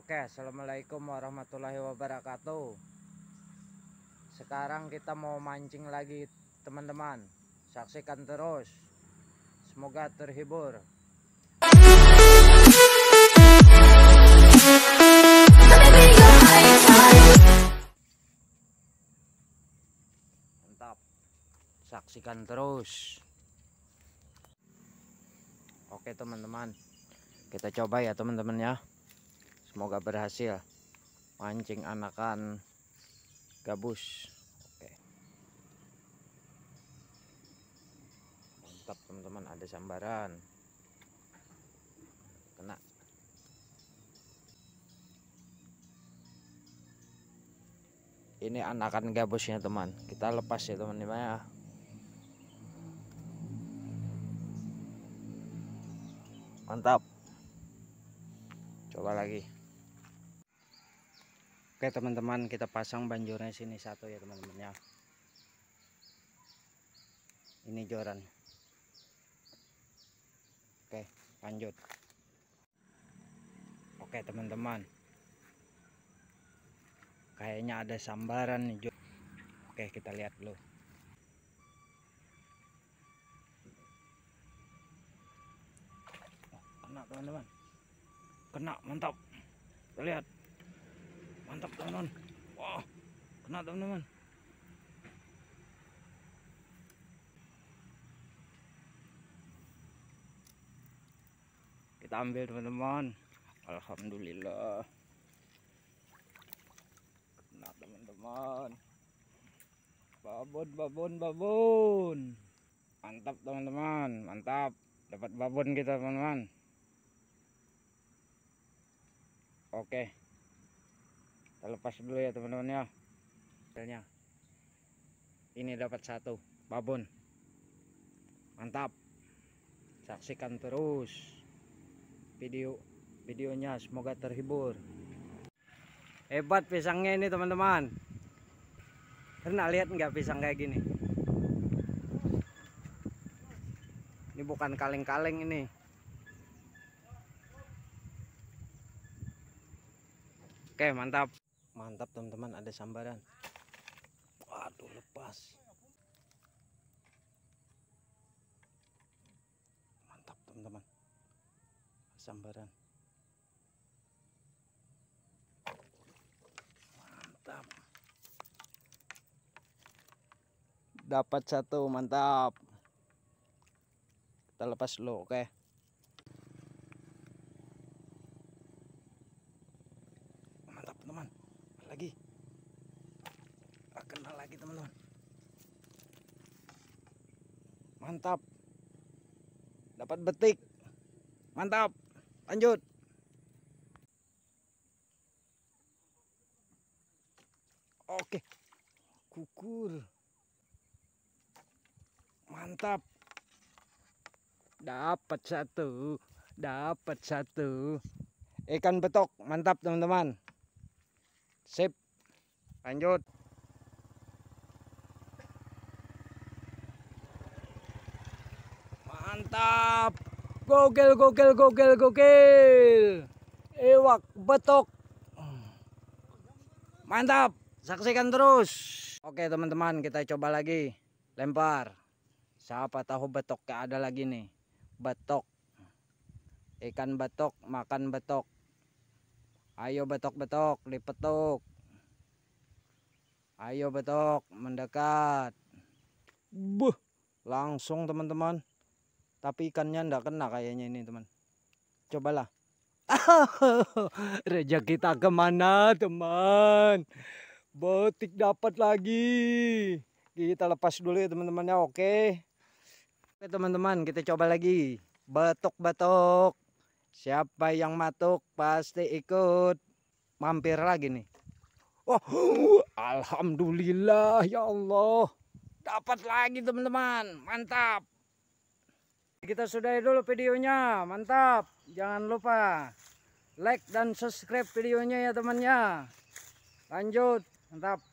Oke, assalamualaikum warahmatullahi wabarakatuh. Sekarang kita mau mancing lagi, teman-teman. Saksikan terus, semoga terhibur. Mantap, saksikan terus. Oke teman-teman, kita coba ya teman-teman ya. Semoga berhasil mancing anakan gabus. Oke, mantap teman-teman, ada sambaran kena. Ini anakan gabusnya teman, kita lepas ya teman-teman ya. Mantap, coba lagi. Oke teman-teman, kita pasang banjurnya sini satu ya teman-teman ya. Ini joran. Oke, lanjut. Oke teman-teman, kayaknya ada sambaran nih. Oke, kita lihat dulu. Kena teman-teman, kena, mantap. Kita lihat, mantap teman-teman. Wah, kena teman-teman. Kita ambil teman-teman. Alhamdulillah, kena teman-teman. Babon. Mantap teman-teman, mantap. Dapat babon kita teman-teman. Oke, kita lepas dulu ya teman-teman ya. Ini dapat satu babon, mantap. Saksikan terus videonya, semoga terhibur. Hebat pisangnya ini teman-teman. Pernah lihat nggak pisang kayak gini? Ini bukan kaleng-kaleng ini. Oke, mantap teman-teman, ada sambaran. Waduh, lepas. Mantap teman-teman, sambaran. Mantap, dapat satu, mantap. Kita lepas dulu. Oke, mantap teman, lagi kena lagi teman-teman. Mantap, dapat betik, mantap. Lanjut. Oke, kukur, mantap. Dapat satu ikan betok, mantap teman-teman. Sip, lanjut. Mantap, gokil. Ewak betok, mantap. Saksikan terus. Oke teman-teman, kita coba lagi lempar. Siapa tahu betoknya ada lagi nih. Betok, ikan betok makan betok. Ayo betok dipetuk. Ayo betok mendekat. Langsung teman-teman. Tapi ikannya enggak kena kayaknya ini teman. Cobalah. Rezeki kita kemana teman? Betik dapat lagi. Kita lepas dulu ya teman-teman ya. Oke teman-teman, kita coba lagi. Betok. Siapa yang matuk pasti ikut mampir lagi nih. Wah, alhamdulillah ya Allah. Dapat lagi teman-teman. Mantap. Kita sudahi dulu videonya. Mantap. Jangan lupa like dan subscribe videonya ya temannya. Lanjut. Mantap.